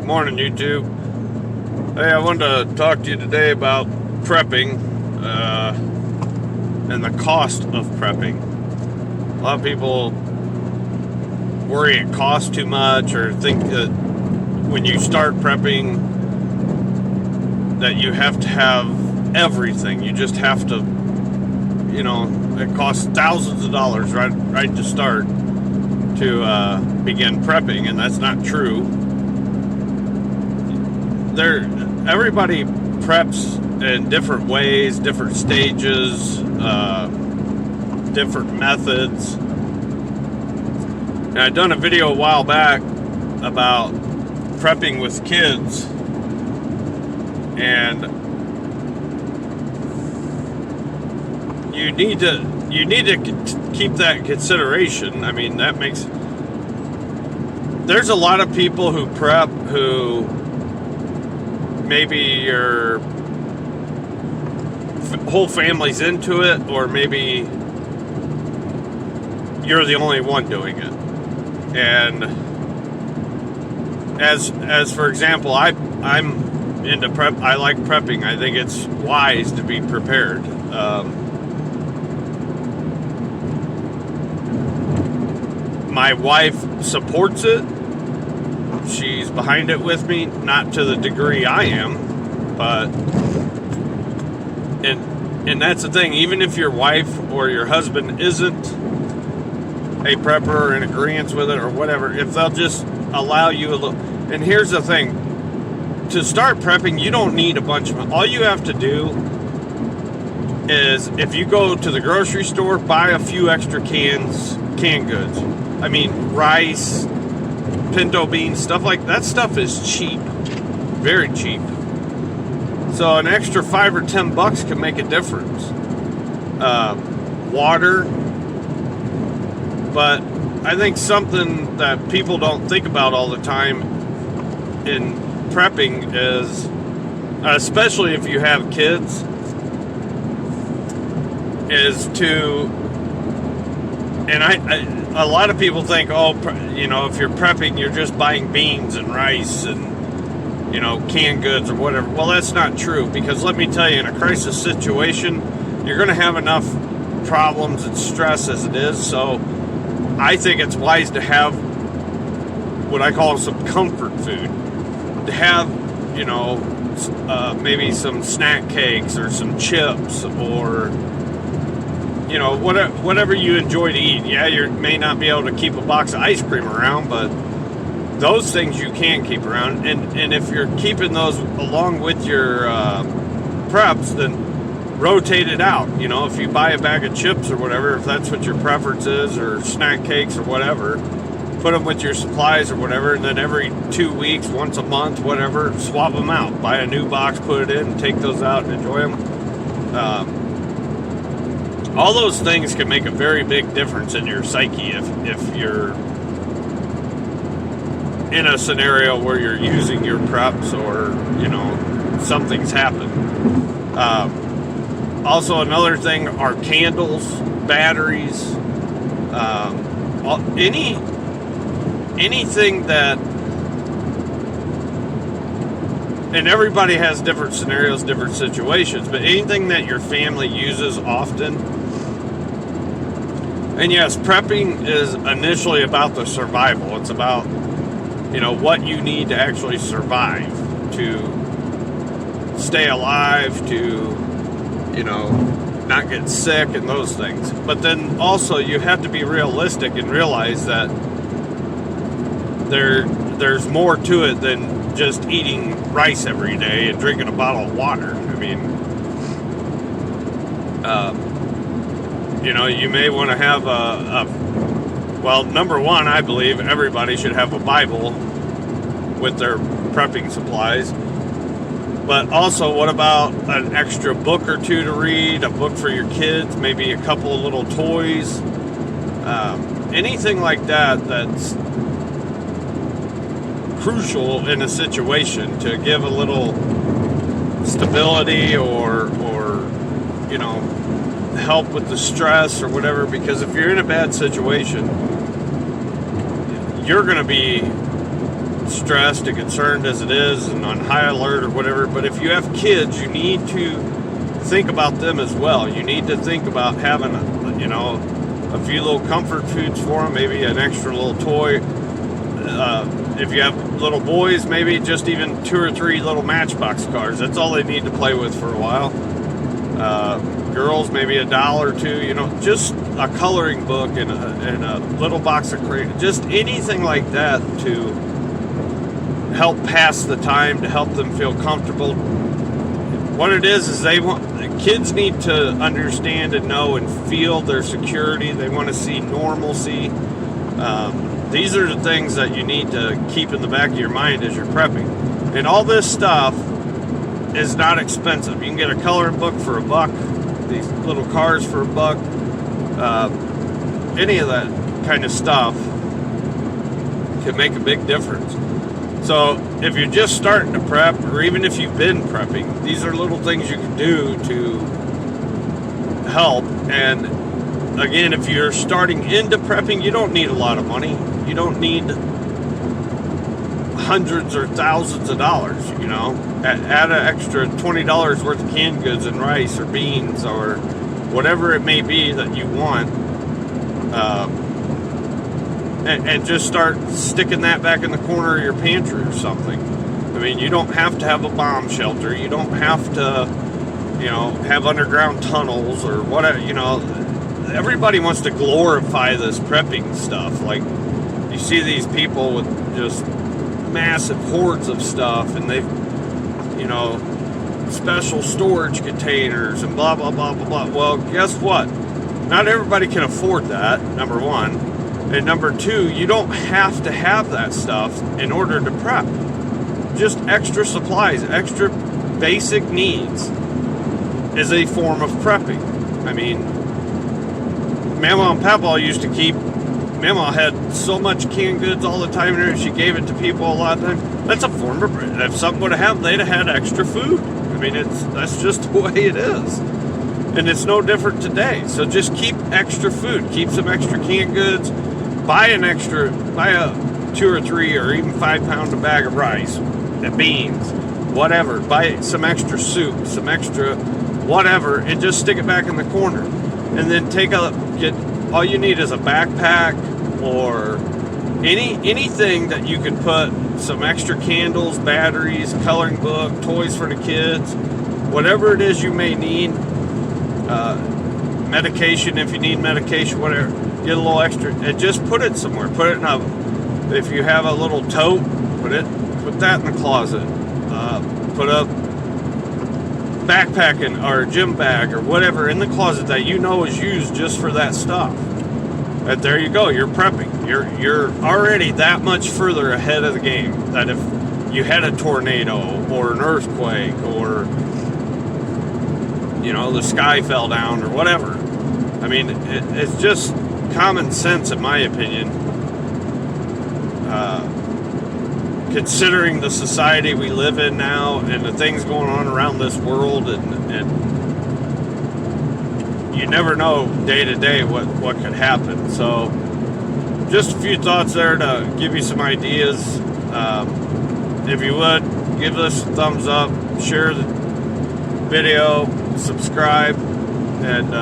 Morning, YouTube. Hey, I wanted to talk to you today about prepping and the cost of prepping. A lot of people worry it costs too much or think that when you start prepping that you have to have everything. You just have to, it costs thousands of dollars right to start to begin prepping, and that's not true. Everybody preps in different ways, different stages, different methods. And I'd done a video a while back about prepping with kids, and you need to keep that in consideration. I mean, there's a lot of people who prep who maybe your whole family's into it, or maybe you're the only one doing it. And as for example, I'm into prep. I like prepping. I think it's wise to be prepared. My wife supports it. She's behind it with me, not to the degree I am, but and that's the thing. Even if your wife or your husband isn't a prepper or in agreement with it or whatever, if they'll just allow you a little. And here's the thing: to start prepping, you don't need a bunch of. All you have to do is, if you go to the grocery store, buy a few extra canned goods. I mean, rice, pinto beans, stuff like that. Stuff is cheap, very cheap. So an extra $5 or $10 can make a difference. Water, but I think something that people don't think about all the time in prepping is, especially if you have kids, is to, and a lot of people think, if you're prepping, you're just buying beans and rice and, canned goods or whatever. Well, that's not true, because let me tell you, in a crisis situation, you're going to have enough problems and stress as it is. So I think it's wise to have what I call some comfort food. To have, maybe some snack cakes or some chips or, whatever you enjoy to eat. Yeah, you may not be able to keep a box of ice cream around, but those things you can keep around. And if you're keeping those along with your preps, then rotate it out. If you buy a bag of chips or whatever, if that's what your preference is, or snack cakes or whatever, put them with your supplies or whatever, and then every 2 weeks, once a month, whatever, swap them out. Buy a new box, put it in, take those out and enjoy them. All those things can make a very big difference in your psyche if you're in a scenario where you're using your preps or, something's happened. Also, another thing are candles, batteries, anything that, and everybody has different scenarios, different situations, but anything that your family uses often. And yes, prepping is initially about the survival. It's about, what you need to actually survive, to stay alive, to, not get sick and those things. But then also you have to be realistic and realize that there's more to it than just eating rice every day and drinking a bottle of water. I mean, you may want to have well, number one, I believe everybody should have a Bible with their prepping supplies. But also, what about an extra book or two to read, a book for your kids, maybe a couple of little toys, anything like that's crucial in a situation to give a little stability or help with the stress or whatever. Because if you're in a bad situation, you're going to be stressed and concerned as it is and on high alert or whatever. But if you have kids, you need to think about them as well. You need to think about having a few little comfort foods for them, maybe an extra little toy. If you have little boys, maybe just even 2 or 3 little Matchbox cars. That's all they need to play with for a while. Girls, maybe $1 or $2. Just a coloring book and a little box of crayons. Just anything like that to help pass the time, to help them feel comfortable. What it is kids need to understand and know and feel their security. They want to see normalcy. These are the things that you need to keep in the back of your mind as you're prepping. And all this stuff is not expensive. You can get a coloring book for $1, these little cars for $1, any of that kind of stuff can make a big difference. So if you're just starting to prep, or even if you've been prepping, these are little things you can do to help. And again, if you're starting into prepping, you don't need a lot of money. You don't need hundreds or thousands of dollars, Add an extra $20 worth of canned goods and rice or beans or whatever it may be that you want. And just start sticking that back in the corner of your pantry or something. I mean, you don't have to have a bomb shelter. You don't have to, have underground tunnels or whatever, Everybody wants to glorify this prepping stuff. Like, you see these people with just massive hordes of stuff, and they've, special storage containers and blah, blah, blah, blah, blah. Well, guess what? Not everybody can afford that, number one. And number two, you don't have to have that stuff in order to prep. Just extra supplies, extra basic needs is a form of prepping. I mean, Mama and Papa used to keep, Mama had so much canned goods all the time, and she gave it to people a lot of time. That's a form of prepping. If something would have happened, they'd have had extra4. I mean, that's just the way it is. And it's no different today. So just keep extra food. Keep some extra canned goods. Buy a 2 or 3 or even 5 pound bag of rice and beans, whatever. Buy some extra soup, some extra whatever, and just stick it back in the corner. And then all you need is a backpack or anything that you can put some extra candles, batteries, coloring book, toys for the kids, whatever it is you may need, medication if you need medication, whatever. Get a little extra and just put it somewhere. Put it in if you have a little tote, put that in the closet. Put a backpack or a gym bag or whatever in the closet that is used just for that stuff. And there you go. You're prepping. You're already that much further ahead of the game. That if you had a tornado or an earthquake or the sky fell down or whatever. I mean, it's just common sense, in my opinion, considering the society we live in now and the things going on around this world, and you never know day to day what could happen. So just a few thoughts there to give you some ideas. If you would, give this a thumbs up, share the video, subscribe, and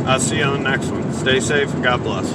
I'll see you on the next one. Stay safe and God bless.